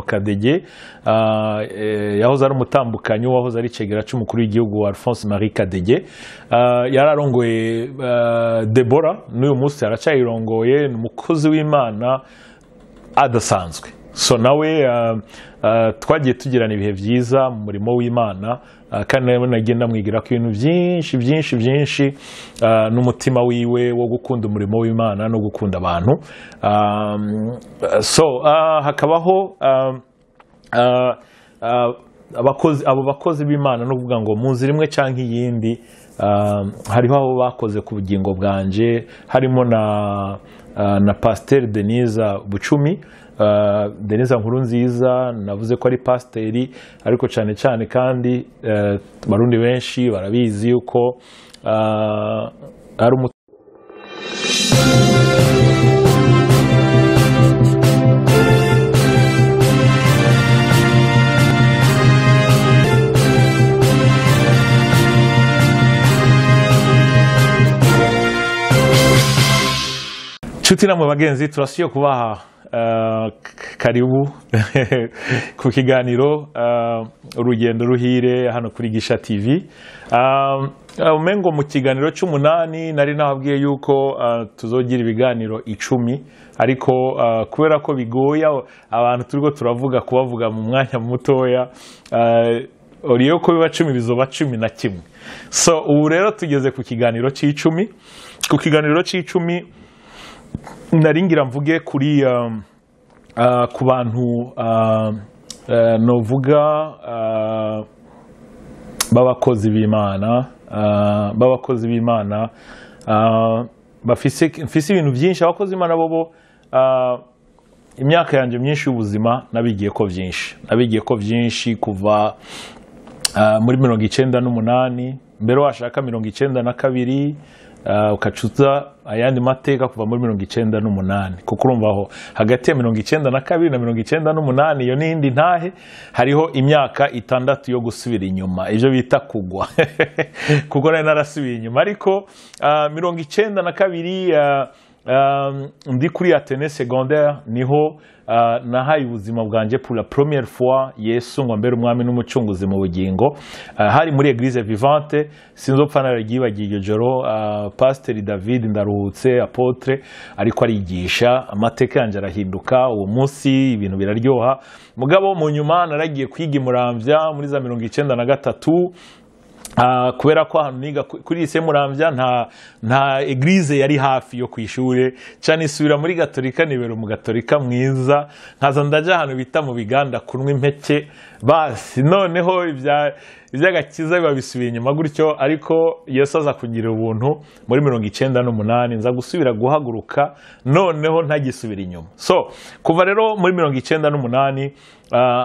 Kadege yahoze ari umutambukanyi wahoze ari cegera cy'umukuru w'igihugu Alphonse Marie Kadege yararongoye Deborah n'uyu munsi aracayirongoye umukozi w'Imana adasanzwe. So nawe twagiye tugirana ibihe byiza mu murimo w'Imana kandi nagenda mwigira ko ibintu byinshi n'umutima wiwe wo gukunda umurimo w'Imana no gukunda abantu. So hakabaho abo bakozi b'Imana no kuvuga ngo mu nzira imwe cyangwa iyindi hariho abo bakoze ku bugingo bwanje, harimo na Pasteur Denise Bucumi. Denise Nkurunziza navuze ko ari pasiteri, ariko cyane cyane kandi barundi benshi barabizi yuko ari nshuti namwe bagenzi, turasiyo kubaha karibu ku kiganiro urugendo ruhire hano kuri Gisha TV. Umengo mu kiganiro cy'umunani nari nababwiye yuko tuzogira ibiganiro 10, ariko kubera ko bigoye abantu turiko turavuga kubavuga mu mwanya mutoya, oriyo ko biba 10 bizoba 11. So ubu rero tugeze ku kiganiro c'10. Ku kiganiro c'10 naringira mvuge kuri ku bantu novuga b'abakozi b'Imana bafise ibintu byinshi. Abakozi b'Imana bobo imyaka yanje myinshi y'ubuzima nabigiye ko byinshi kuva muri 98 mbere washaka 92 ukacuza ayandi mateka kuva muri 98, kuko urumvaho hagati ya 92 na 98 iyo nindi ntahe hariho imyaka 6 yo gusubira inyuma, ivyo bita kugwa kuko nari narasubiye inyuma. Ariko 92 ndi kuri Atene secondaire niho nahaye ubuzima bwanje pour la première fois Yesu ngo mbere umwami n'umucunguzi mu bugingo. Hari muri Eglise Vivante, sinzopfa naragibagiye iryo joro. Pasteur David Ndaruhutse apotre ariko arigisha, amateka yanje arahinduka uwo munsi, ibintu biraryoha. Mugabo mu nyuma naragiye kwiga Muramvya muri za 93, kubera ko hano niga kuri ise Muramvya nta eglise yari hafi yo kwishure cyane, isubira muri Gatolika, nibera mu Gatolika mwiza, nkaza ndaja hano bita mu Biganda kunwa impeke basi. Noneho iby'agakiza biba bisubiye inyuma gutyo, ariko Yesu aza kugira ubuntu muri 98 nza gusubira guhaguruka, noneho ntagisubira inyuma. So kuva rero muri 98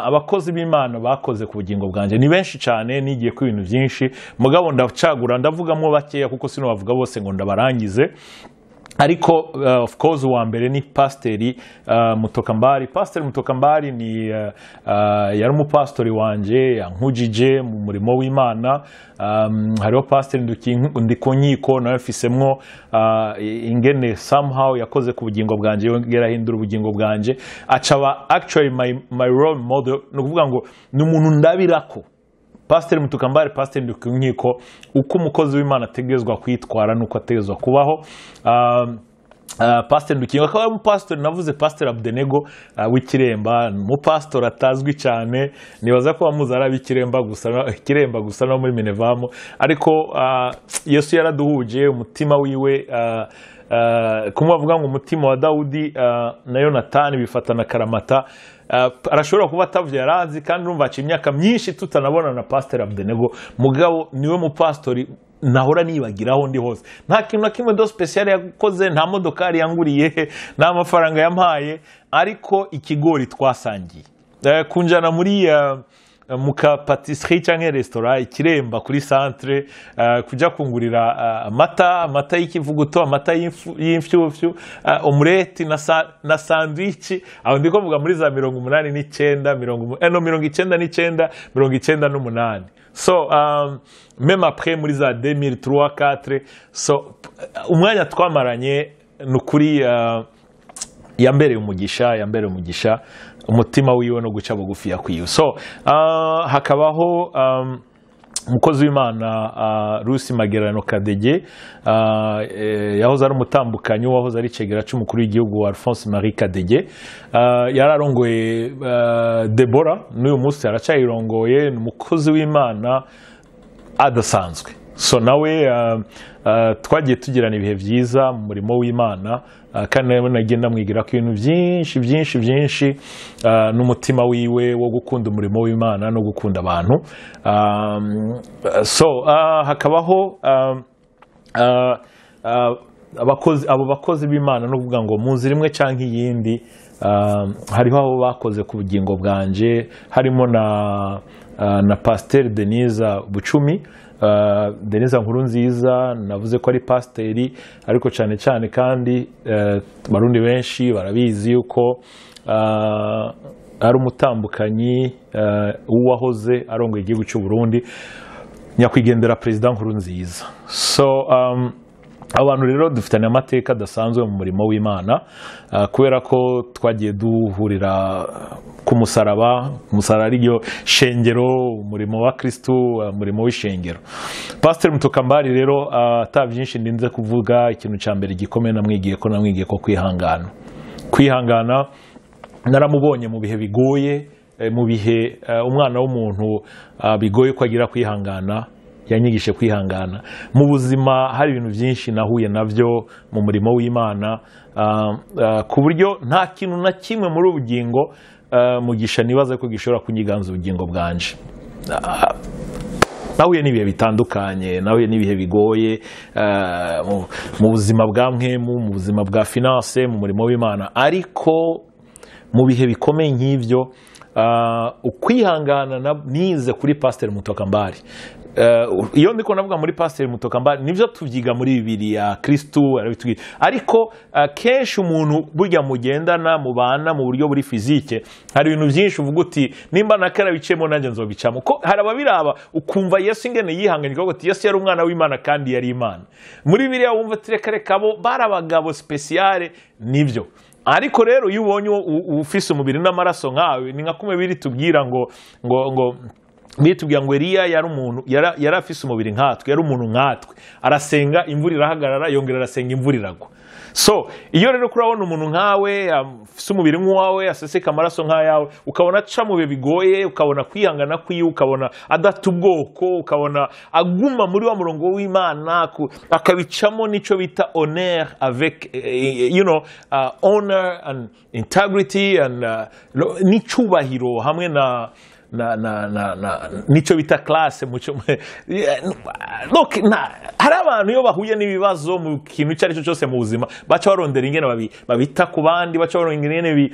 abakozi b'Imana bakoze ku bugingo bwanje ni benshi cyane, nigiye ku ibintu byinshi, mugabo ndacagura ndavugamo bakeya kuko sino bavuga bose ngo ndabarangize. Ariko of course uwa mbere ni Pasteur Mutokambari. Pasteur Mutokambari ni yari umupastori wanje yankujije mu murimo w'Imana. Hariho Pasteur Ndikunyiko nawe fisemwo ingene somehow yakoze ku bugingo bwanje, yongera hindura ubugingo bwanje, acaba actually my role model, no kuvuga ngo ni umuntu ndabirako. Pasteur Mutokambari, Pasteur Ndikunyiko, uko umukozi w'Imana ategezwa kwitwara nuko ategezwa kubaho. Pasteur Ndikunyiko akaba ari umupastori, navuze Pasteur Abdenego w'Ikiremba, umupastori atazwi cyane, nibaza ko bamuzara ab'Ikiremba gusa no muri Minevamo, ariko Yesu yaraduhuje umutima wiwe. Kumwe bavuga ngo umutima wa Dawudi na Yonatani bifatana karamata. Arashobora kuba atavye yarazi, kandi urumva aca imyaka myinshi tutanabona na Pasteur Abdenego, mugabo niwe mupastori nahora nibagiraho ndi hose. Nta kintu na kimwe do special yakoze, nta modokari yanguriye, nta mafaranga yampaye, ariko ikigori twasangiye kunjana muri muka patisserie cyangwa restaurant Ikiremba kuri centre, kuja kungurira amata y'ikivuguto, amata y'imfyufyu, omelette na sandwich. Aho ndiko vuga muri za 98. So même après muri za 2003-4, so umwanya twamaranye nukuri yambereye umugisha umutima wiwe no guca bugufi yakwiwe. So hakabaho umukozi w'Imana Rusi Magerano Kadege, yahoze ari umutambukanyi wahoze ari cegera cy'umukuru w'igihugu wa Alphonse Marie Kadege, yararongoye Deborah, n'uyu munsi aracyayirongoye. Ni umukozi w'Imana adasanzwe. So nawe twagiye tugirana ibihe byiza mu murimo w'Imana, kandi nawe nagenda mwigira ko ibintu byinshi n'umutima wiwe wo gukunda umurimo w'Imana no gukunda abantu. So hakabaho abo bakozi b'Imana no kuvuga ngo mu nzira imwe cyangwa iyindi, hariho abo bakoze ku bugingo bwanje, harimo na Pasteur Denise Bucumi. Denise Nkurunziza navuze ko ari pasiteri, ariko cyane kandi barundi benshi barabizi yuko ari umutambukanyi uwahoze arongoye igihugu cy'u Burundi, nyakwigendera Perezida Nkurunziza. So abantu rero dufitanye amateka adasanzwe mu murimo w'Imana, kubera ko twagiye duhurira ku musaraba ariyo shengero, umurimo wa Kristo, umurimo w'ishengero. Pastor Mutokambari rero atabyinshi ndinze kuvuga, ikintu cya mbere gikomeye namwigiye ko kwihangana. Naramubonye mu bihe bigoye, mu bihe umwana w'umuntu bigoye ko agira kwihangana, yanyigishe kwihangana. Mu buzima hari ibintu byinshi nahuye nabyo mu murimo w'Imana, ku buryo nta kintu na kimwe muri ubugingo Mugisha nibaza ko gishobora kunyiganza ubugingo bwanje. Nahuye n'ibihe bitandukanye, nahuye n'ibihe bigoye mu buzima bwa mwemu, mu buzima bwa finance, mu murimo w'Imana, ariko mu bihe bikomeye nk'ibyo ukwihangana nize kuri Pastor Mutokambari. Iyo ndiko navuga muri Pastor Mutokambari nivyo tuvyiga muri Bibiliya, Kristo arabitubwira, ariko kenshi umuntu burya mugendana mubana mu buryo buri fizike, hari ibintu byinshi uvuga uti nimba nakara bicemo nanjye nzobicamo, ko hari ababiraba ukumva Yesu ingene yihanganye ko ati Yesu yari umwana w'Imana kandi yari Imana. Muri Bibiliya wumva tirekare kabo barabagabo speciale nivyo. Ariko rero iyo ubonye ufise umubiri n'amaraso nkawe, ni nka kumwe biri tubwira ngo bitubwira ngo Eliya yari umuntu, yari afise umubiri nkatwe, yari umuntu nkatwe, arasenga imvura irahagarara, yongera arasenga imvura iragwa. So iyo rero kurabona umuntu nkawe afise umubiri nk'uwawe, aseseka amaraso nk'ayawe, ukabona aca mu bihe bigoye, ukabona kwihangana kwiwe, ukabona adata ubwoko, ukabona aguma muri wa murongo w'Imana, akabicamo nico bita honneur avec honor and integrity and n'icubahiro hamwe na nico bita classe muco. Look, hari abantu iyo bahuye n'ibibazo mu kintu cyari cyo cyose mu buzima baca barondera ingene babita ku bandi, baca barondera ingene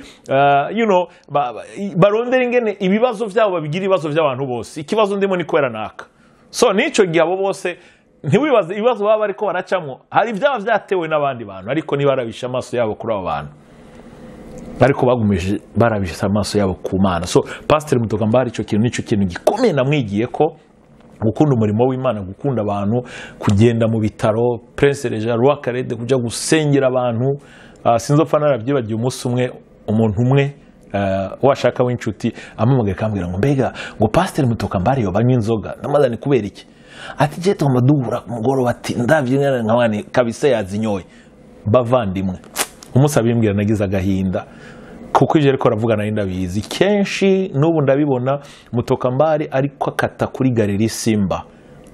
barondera ingene ibibazo byabo babigira ibibazo by'abantu bose. Ikibazo ndimo ni kwera naka. So nico gihe abo bose ntiwibaze ibibazo baba ariko baracamo, hari byaba byatewe n'abandi bantu, ariko ni barabisha amaso yabo kuri abo bantu, ariko bagumije barabisha amaso yabo ku Mana. So Pastor Mutokambari ico kintu nico kintu gikomeye namwigiye ko gukunda umurimo w'Imana, gukunda abantu, kugenda mu bitaro Prince Regent Roi Karede, kuja gusengera abantu. Sinzopfa narabyibagiye umunsi umwe umuntu umwe washaka w'inshuti amamagaye kambwira ngo mbega ngo Pastor Mutokambari yobanywa inzoga, ndamaza ni kubera iki? Ati je to madura mugoro bati ndavye nkabane kabisa yazinyoye. Bavandimwe umusabimbwira nagize agahinda, kuko ije ariko aravuga nari ndabizi kenshi n'ubu ndabibona. Mutokambari ariko akata kuri Galerie Simba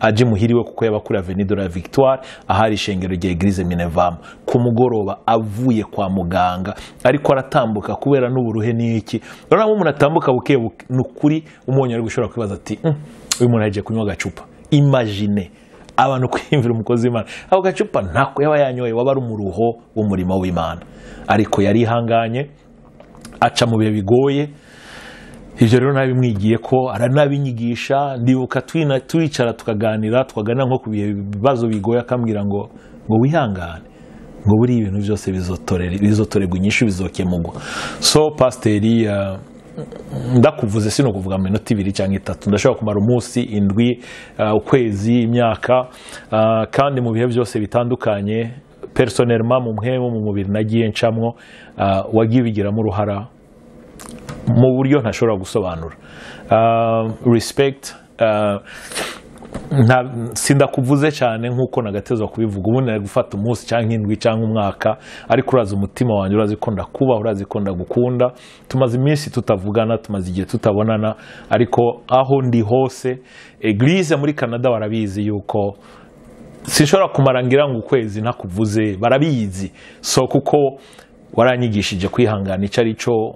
aje muhiriwe, kuko yaba kuri Avenue de la Victoire ahari ishengero rya Eglise Minervam, ku mugoroba avuye kwa muganga, ariko aratambuka kubera n'uburuhe n'iki. Rero umuntu atambuka buke n'ukuri umonye ari gushobora kwibaza ati uyu muntu aje kunywa gacupa. Imagine abantu kwimvira umukozi w'Imana, ako gacupa ntako yaba yanyoye, waba ari umuruho w'umurimo w'Imana, ariko yari ihanganye aca mu bihe bigoye. Ivyo rero nabimwigiye ko, aranabinyigisha. Ndibuka twicara tukaganira nko ku bibazo bigoye, akambwira ngo wihangane, ngo buri ibintu byose bizotorerwa inyishu, bizokemugwa. So pasteri ndakuvuze sino kuvuga minota 2 cyangwa 3, ndashobora kumara umunsi, indwi, ukwezi, imyaka, kandi mu bihe byose bitandukanye personnellement mu mpemu mu mubiri nagiye ncamwo wagiye bigiramo uruhara mu buryo ntashobora gusobanura. Respect, sindakuvuze cyane nkuko nagatezwa kubivuga, ubundi nari gufata umunsi cyangwa indwi cyangwa umwaka, ariko urazi umutima wanjye, urazi ko ndakuba, urazi ko ndagukunda. Tumaze iminsi tutavugana, tumaze igihe tutabonana, ariko aho ndi hose Eglise muri Canada barabizi yuko sinshobora kumarangira ngo ukwezi ntakuvuze, barabizi. So kuko waranyigishije kwihangana icyo ari cyo,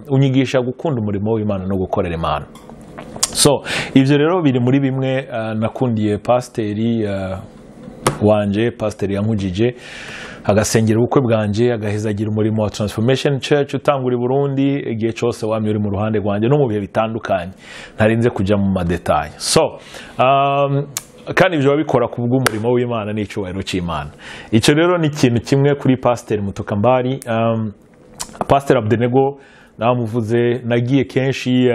unyigisha gukunda umurimo w'Imana no gukorera Imana. So ivyo rero biri muri bimwe nakundiye pasteri wanje, pasteri yankujije agasengera ubukwe bwanje, agahezagira umurimo wa Transformation Church utangura i Burundi igihe cyose wamye uri mu ruhande rwanje no mu bihe bitandukanye, ntarinze kujya mu madetaye. So kandi ibyo babikora ku bw'umurimo w'Imana n'icyubahiro cy'Imana. Icyo rero ni ikintu kimwe kuri Pasiteri Mutokambari. Pasiteri Abdenego namuvuze, nagiye kenshi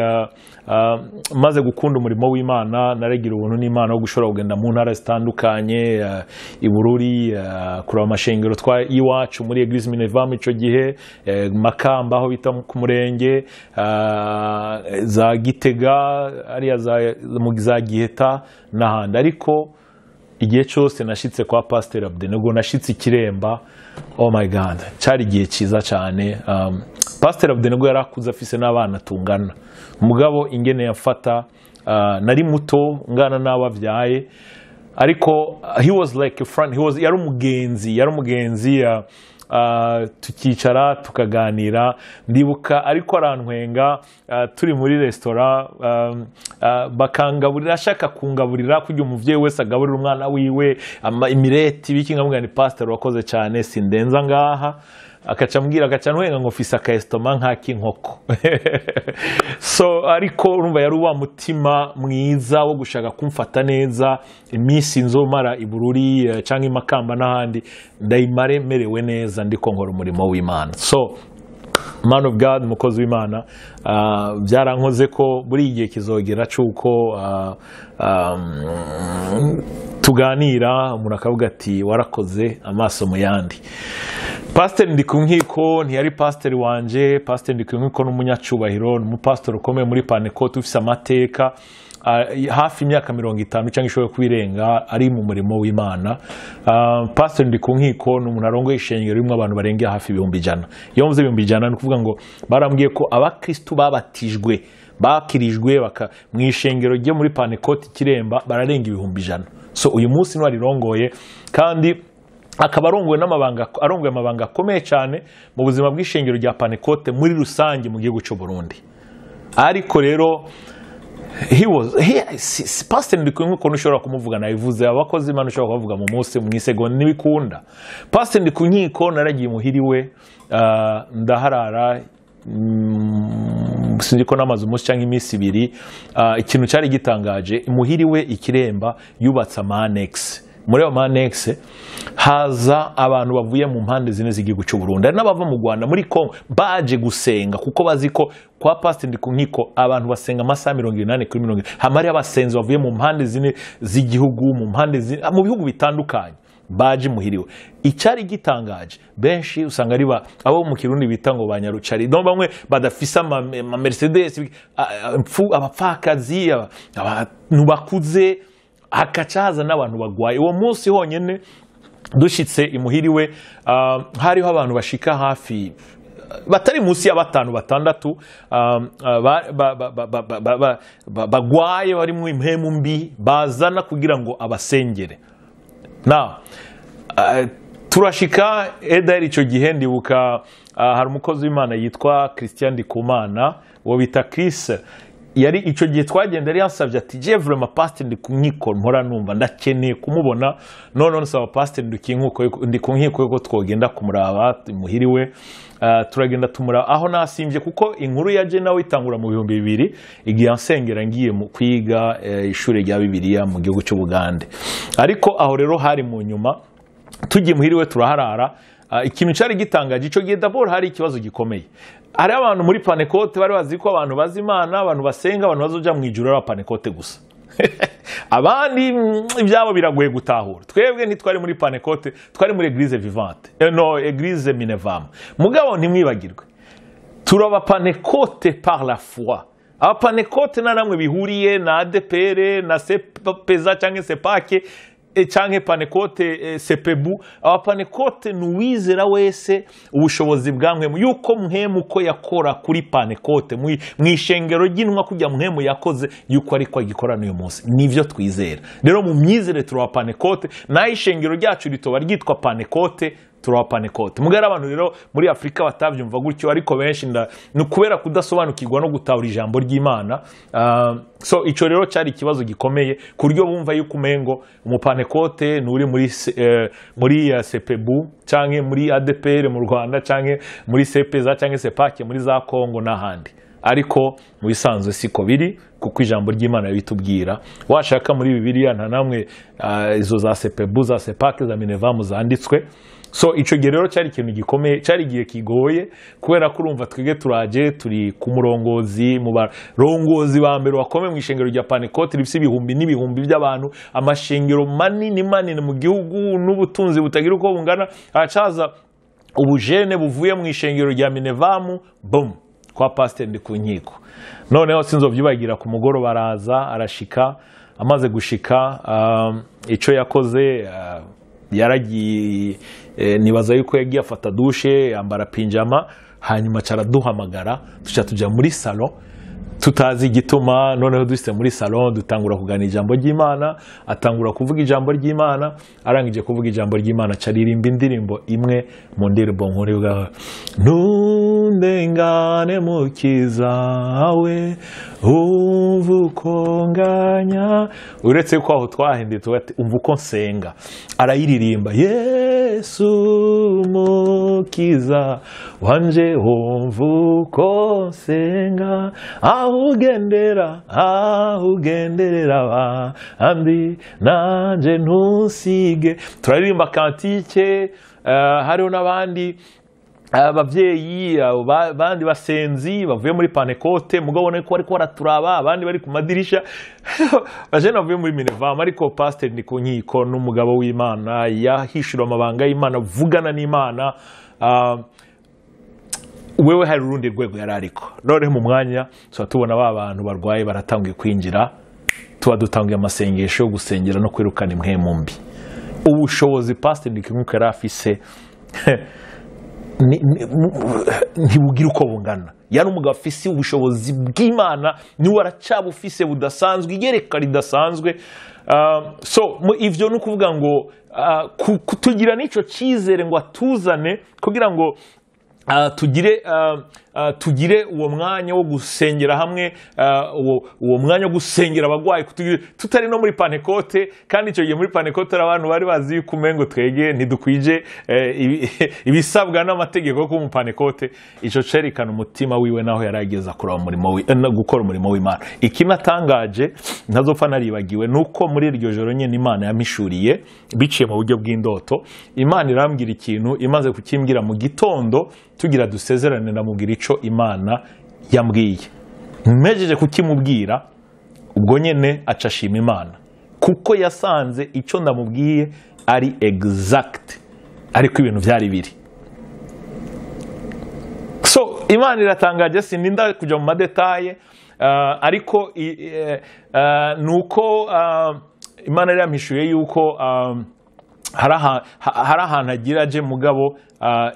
maze gukunda umurimo w'Imana, naragira ubuntu n'Imana wo gushobora kugenda mu ntara zitandukanye, i Bururi, kureba amashengero iwacu muri Eglise Minerva icyo gihe, Makamba aho bita ku Murenge, za Gitega ariya za Giheta n'ahandi. Ariko igihe cyose nashitse kwa Pasiteri Abdenego, nashitse Ikiremba, oh my God, cyari igihe cyiza cyane. Pasiteri Abdenego yarakuze afise n'abana tungana, umugabo ingene yafata, nari muto ngana n'abavyaye, ariko he was like a friend, yari umugenzi, tukicara tukaganira. Ndibuka ariko arantwenga, turi muri restaurant, bakangaburira, ashaka kungaburira kugira umuvyeyi wese agaburira umwana wiwe imireti biki, nkamubwira ni Pastor wakoze cyane sindenza ngaha, akacambwira akacantwenga ngo fisa kaestoma nk'inkoko. So ariko urumva yari wa mutima mwiza wo gushaka kumfata neza, iminsi nzomara i Bururi cyangwa i Makamba n'ahandi ndayimare merewe neza ndiko nkora umurimo w'Imana. So man of God, umukozi w'Imana, byarankoze ko buri igihe kizogera cyuko tuganira, umuntu akavuga ati warakoze amaso mu yandi. Pasiteri Ndikunkiko ntiyari pasiteri wanje. Pasiteri Ndikunkiko n'umunyacubahiro, n'umupasiteri ukomeye muri Panekote ufise amateka, hafi imyaka 50 cyangwa ishoboye kubirenga ari mu murimo w'Imana. Pasiteri Ndikunkiko ni umuntu arongoye ishengero rimwe abantu barengeye hafi 100. Iyo mvuze 100 ni kuvuga ngo barambwiye ko abakristo babatijwe bakirijwe mu ishengero rye muri Panekote Ikiremba bararenga 100. So uyu munsi no arirongoye, kandi akaba arongoye amabanga akomeye cyane mu buzima bw'ishengero rya Panekote muri rusange mu gihugu cy'u Burundi. Ariko rero Pasiteri Ndikunkiko ushobora kumuvuga, nabivuze abakozi Imana ushobora kuvuga mu munsi mu isegonda n'ibikunda. Pasiteri Ndikunkiko naragiye muhiriwe, ndaharara, sinzi ko namaze umunsi cyangwa iminsi 2. Ikintu cyari gitangaje, imuhiriwe Ikiremba yubatse amanex. Muri ayo manex haza abantu bavuye mu mpande zine z'igihugu cy'u Burundi, n'abava mu Rwanda, muri Kongo, baje gusenga kuko bazi ko kwa Pasiteri Ndikunkiko abantu basenga amasaha 80 kuri 70. Hamari abasenzi bavuye mu mpande zine z'igihugu, mu bihugu bitandukanye baje muhiriwe. Icyari gitangaje, benshi usanga ari abo mu Kirundi bita ngo banyarucari, no bamwe badafisa ama Mercedes, abapfakazi, abantu bakuze, hakacaza n'abantu bagwaye. Uwo munsi honyene dushitse imuhiriwe, hariho abantu bashika hafi batari munsi ya 5-6 bagwaye, bari mu impemu mbi, bazana kugira ngo abasengere. Turashika edari icyo gihe, ndibuka hari umukozi w'Imana yitwa Christian Ndikumana, uwo bita Chris, yari icyo gihe twagenda yari yansabye ati je vraiment Pasiteri Ndikunkiko mpora numva ndakeneye kumubona, none nsaba Pasiteri Ndikunkiko ko twogenda kumuraba muhiriwe. Turagenda tumura aho nasimvye, kuko inkuru yaje nawe itangura mu 2000 igihe ansengera ngiye mu kwiga ishuri rya Bibiliya mu gihugu cy'u Bugande. Ariko aho rero hari mu nyuma, tugiye muhiriwe turaharara. Ikintu cyari gitangaje icyo gihe, d'abord hari ikibazo gikomeye. Hari abantu muri Panekote bari bazi ko abantu bazi Imana, abantu basenga, abantu bazoja mu ijuru ari Panekote gusa. abandi ibyabo biragoye gutahura. Twebwe ntitwari muri Panecote, twari muri Eglise Vivante, no Eglise Minevam. Mugabo ntimwibagirwe, turaba Panecote par la foi. Aba Panecote na namwe bihuriye na ADPR na CPEZA cyangwa Sepake cyangwa Panecote Sepebu. Aba Panecote nuwizera wese ubushobozi bwamwe yuko muhemu ko yakora kuri Panecote mwishengero ginwa kujya muhemu yakoze yuko ariko agikorana uyu munsi, nivyo twizera. Rero mu myizere turaba Panecote, na ishengero ryacu ritoba ryitwa Panecote, turaba Panecote. Mugara abantu rero muri Afrika batavyumva gutyo, ariko benshi nukubera kudasobanukirwa no gutahura ijambo ry'Imana. So ico rero cyari ikibazo gikomeye kuryo bumva yuko umengo umupanecote nuri muri Sepebu canke muri ADPR mu Rwanda canke muri CPEZA canke Sepake muri za Kongo n'ahandi. Ariko mu bisanzwe siko biri, kuko ijambo ry'Imana bitubwira. Washaka muri Bibiliya nta namwe izo za Sepebu za Sepake za Minevamu zanditswe. So ico rero cyari ikintu gikomeye, cyari giye kigoye, kubera ko urumva twige turaje turi ku murongozi mu barongozi ba mbere bakomeye mu ishengero rya Panecote rifise ibihumbi n'ibihumbi by'abantu, amashengero manini mu gihugu n'ubutunzi butagira uko bungana. Acaza ubujene buvuye mu ishengero rya Minevamu, boom, kwa Pastor Ndikunkiko. Noneho sinzovyibagira, ku mugoroba araza arashika, amaze gushika ico yakoze yaragiye, nibaza yuko yagiye afata dushe, yambara pinjama, hanyuma caraduhamagara tuja muri salon tutazi igituma. Noneho dusite muri salon dutangura kuganira ijambo ry'Imana, atangura kuvuga ijambo ry'Imana. Arangije kuvuga ijambo ry'Imana caririmba indirimbo imwe mu ndirimbo nkuru bwa Ntundengane mukizawe uvukonganya. Uretse ko aho twahinde tubati umva uko nsenga, arayiririmba Yesu mukiza wanje umvuko nsenga, ahugendera abandi nanje ntusige. Turaririmba kantike, hariho n'abandi abavyeyi bandi basenzi bavuye muri Panecote, mugabo ne ko ariko baraturaba, abandi bari ku madirisha baje navuye muri Minevam. Ariko Pastor Ndikunkiko n'umugabo w'Imana yahishura amabanga y'Imana, vugana n'Imana. Wewe hari urundi rwego yarariko. None mu mwanya so tubona abantu barwaye baratangiye kwinjira, tuba dutangiye amasengesho yo gusengera no kwirukana impwemu mbi. Ubushobozi Pastor Ndikunkiko yarafise ntibugira uko bungana. Yari umugabo afise ubushobozi bw'Imana, niwe aracabufise budasanzwe, igereka ridasanzwe. So ivyo no kuvuga ngo tugira nico cizere ngo atuzane kugira ngo tugire uwo mwanya wo gusengera hamwe, uwo mwanya wo gusengera abagwayi tutari no muri Panecote. Kandi icyo gihe muri Panecote abantu bari bazi yuko umengo twege ntidukwije ibisabwa n'amategeko ko mu Panecote. Ico cerekana umutima wiwe naho yarageza kuraba umurimo gukora umurimo w'Imana. Ikinatangaje ntazopfa naribagiwe nuko muri iryo joro nyene Imana yamishuriye biciye mu buryo bw'indoto. Imana irambwira ikintu, imaze kukimbwira mu gitondo tugira dusezerane, ndamubwira ico Imana yambwiye. Mmejeje kukimubwira, ubwo nyene acashima Imana kuko yasanze ico ndamubwiye ari exact, ariko ibintu byari biri. So Imana iratangaje, sininda kuja mu madetaye, ariko nuko Imana yarampishuye yuko hari ahantu agira aje, mugabo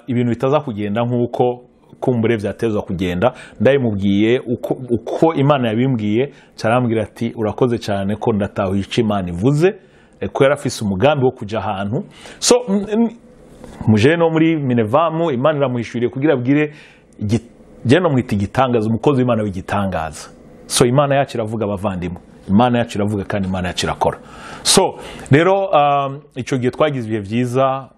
ibintu bitaza kugenda nk'uko kumbure vyatezwa kugenda. Ndabimubwiye uko Imana yabimbwiye, carambwira ati urakoze cyane ko ndatahuye ico Imana ivuze, ko yarafise umugambi wo kuja ahantu. So muje no muri Minevamu, Imana iramuhishuriye kugira abwire je no mwita igitangaza, umukozi w'Imana w'igitangaza. So Imana yacu iravuga abavandimwe, Imana yacu iravuga kandi Imana yacu irakora. So rero ico gihe twagize ibihe vyiza.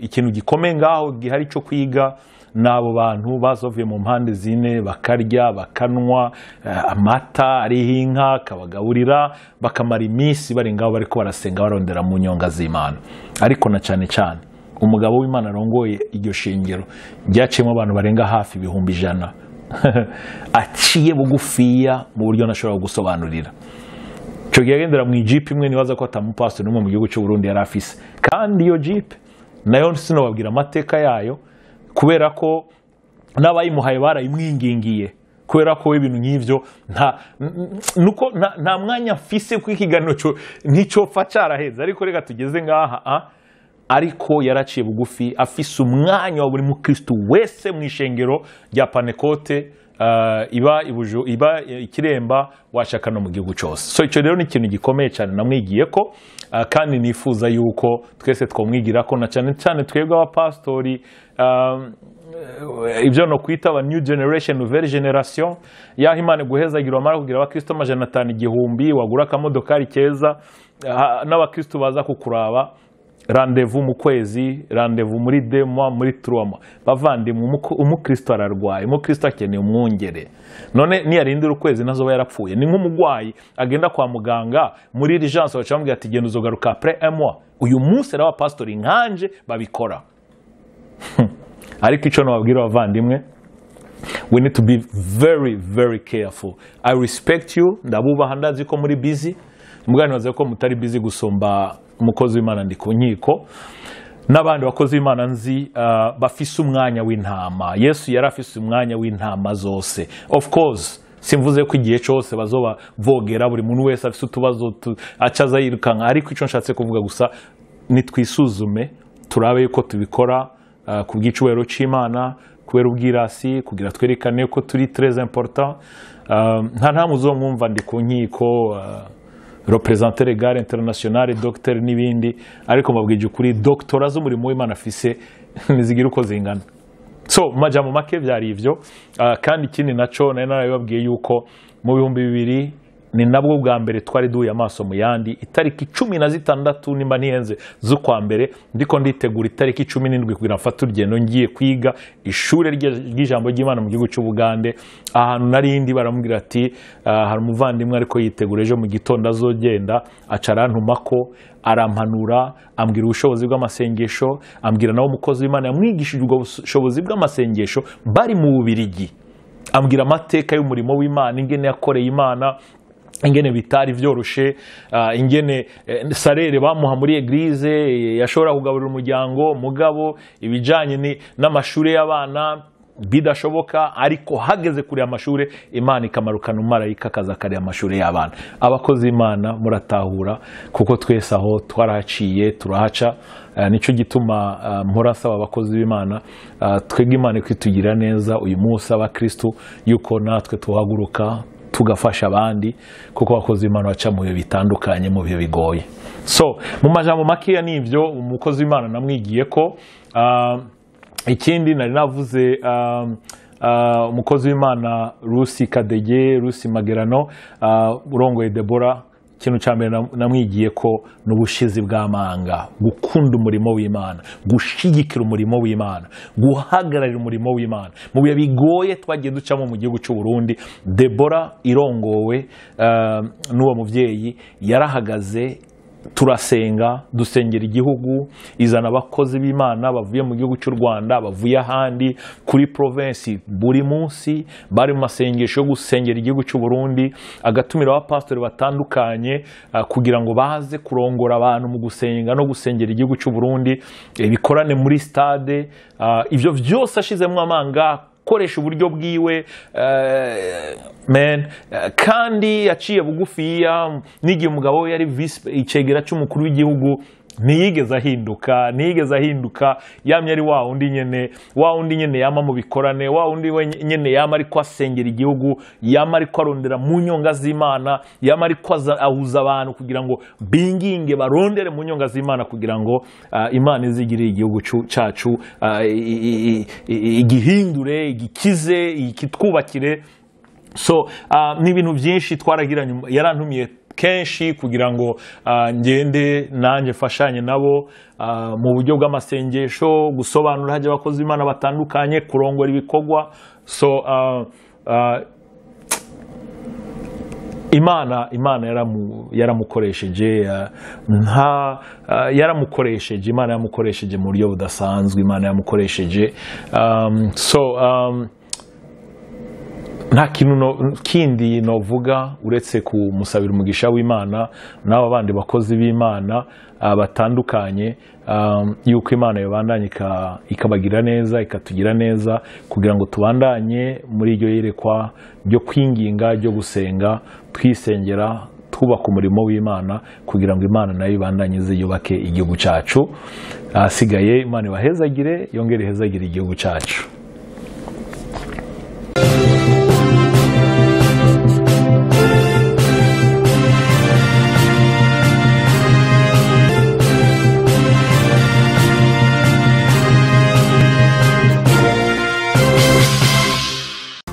Ikintu gikomeye ngaho gihari cyo kwiga, nabo bantu bazovuye mu mpande zine, bakarya bakanwa amata ariho inka, kabagaburira, bakamara iminsi bari ngaho bariko barasenga barondera mu nyonga z'Imana. Ariko na cyane cyane umugabo w'Imana arongoye iryo shingiro ryaciyemo abantu barenga hafi 100,000 aciye bugufiya mu buryo nashobora gusobanurira. cyo yagendera mu Jeep imwe nibaza ko atamupastor n'umwe mu gihugu cy'u Burundi yari afise kandi iyo Jeep nayo sinobabwira amateka yayo kubera ko n'abayimuhaye barayimwingingiye kubera ko ibintu nk'ivyo nta mwanya mfise ku ikiganiro nticyo fa caraheze ariko reka tugeze ngaha ariko yaraciye bugufi afise umwanya wa buri mukristo wese mu ishengero rya Panekote iba Ikiremba washaka no mu gihugu cyose. So icyo rero ni ikintu gikomeye cyane namwigiye ko kandi nifuza yuko twese twomwigira ko na cyane cyane twebwe abapastori ibyo no kwita aba new generation nouvelle generation yaho Imana guhezagira amara kugira abakristo 500 wagura akamodokari keza n'abakristo baza kukuraba rendez-vous mu kwezi rendez-vous muri 2 mois muri 3 mois bavandimwe umukristo ararwaye umukristo akeneye umwongere none niyarindira ukwezi nazo yarapfuye ni nk'umugwayi agenda kwa muganga muri urgence bacambwira ati genda uzogaruka après 1 mois uyu munsi raba pastori nkanje babikora ariko ico no babwira abavandimwe we need to be very very careful. I respect you ndabubaha ndazi ko muri busy mugani waze ko mutari busy gusomba umukozi w'Imana ndi ku nkiko n'abandi bakozi b'Imana nzi bafise umwanya w'intama. Yesu yari afise umwanya w'intama zose. Of course simvuze ko igihe cyose bazoba vogera buri muntu wese afise utubazo acaza yirukanka ariko ico nshatse kuvuga gusa nitwisuzume turabe yuko tubikora ku bw'icubahiro c'Imana kubera ubwirasi kugira twerekane ko turi très important. nta muzomwumva ndi ku nkiko représenter legal international docteur n'ibindi ariko mbabwije ukuri doctora z'umurimo w'Imana afise nizigira uko zingana. So majambo make byari ivyo kandi ikindi naco narabibabwiye yuko mu 2000 ni nabwo bwa mbere twari duye amaso mu yandi itariki 16 nimba nihenze z'ukwa mbere ndiko nditegura itariki 17 kugira mfata urugendo ngiye kwiga ishure ry'ijambo ry'Imana mu gihugu cy'u Bugande ahantu narindi baramubwira ati hari umuvandimwe ariko yitegura ejo mu gitondo azogenda acarantumako arampanura ambwira ubushobozi bw'amasengesho ambwira nawo umukozi w'Imana yamwigishije ubwo bushobozi bw'amasengesho bari mu Bubirigi ambwira amateka y'umurimo w'Imana ingene yakoreye Imana ingene bitari vyoroshe ingene sarere bamuha muri eglise yashobora kugaburira umuryango mugabo ibijanye n'amashure y'abana bidashoboka ariko hageze kuri amashure Imana ikamarukana umarayika kaza kare amashure y'abana. Abakozi Imana muratahura kuko twese aho twarahaciye turahaca nico gituma mpora saba abakozi b'Imana twege Imana kwitugira neza uyu munsi abakristo yuko natwe tuhaguruka tugafasha abandi kuko abakozi b'Imana baca mu bihe bitandukanye mu bihe bigoye. So mu majambo makeya nivyo umukozi w'Imana namwigiye ko ikindi nari navuze umukozi w'Imana Rusi Kadege Rusi Magerano urongoye Debora ikintu cya mbere namwigiye ko n'ubushizi bw'amanga gukunda umurimo w'Imana gushigikira umurimo w'Imana guhagararira umurimo w'Imana mu bihe bigoye twagiye ducamo mu gihugu cy'u Burundi. Debora irongowe n'uwo muvyeyi yarahagaze turasenga dusengera igihugu izana abakozi b'Imana bavuye mu gihugu cy'u Rwanda bavuye ahandi kuri province buri munsi bari mu masengesho yo gusengera igihugu cy'u Burundi agatumira abapastori batandukanye kugira ngo baze kurongora abantu mu gusenga no gusengera igihugu cy'u Burundi bikorane muri stade ivyo byose ashizemo amanga koresha uburyo bwiwe kandi yaciye bugufiya n'igihe umugabo we yari icegera cy'umukuru w'igihugu ntiyigeze ahinduka yamye ari wa undi nyene yama mu bikorane wa undi nyene yama ariko asengera igihugu yama ariko arondera mu nyonga z'Imana yama ariko ahuza abantu kugira ngo binginge barondere mu nyonga z'Imana kugira ngo Imana izigire igihugu cyacu igihindure igikize ikitwubakire. So ni ibintu byinshi twaragiranye yarantumiye kenshi kugira ngo ngende nanje mfashanye nabo mu buryo bw'amasengesho gusobanura haje abakozi b'Imana batandukanye kurongora ibikorwa. So Imana yaramukoresheje Imana yamukoresheje mu buryo budasanzwe Imana yamukoresheje nta kintu kindi novuga uretse kumusabira umugisha w'Imana n'aba bandi bakozi b'Imana batandukanye, yuko Imana yabandanye ikabagira neza, ikatugira neza, kugira ngo tubandanye muri iryo yerekwa ryo kwinginga, ryo gusenga, twisengera, twubaka umurimo w'Imana, kugira ngo Imana nayo ibandanye yubake igihugu cyacu. Asigaye Imana ibahezagire, yongere ihezagire igihugu cyacu.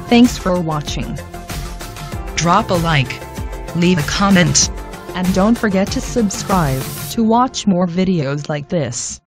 Thanks for watching. Drop a like, leave a comment, and don't forget to subscribe to watch more videos like this.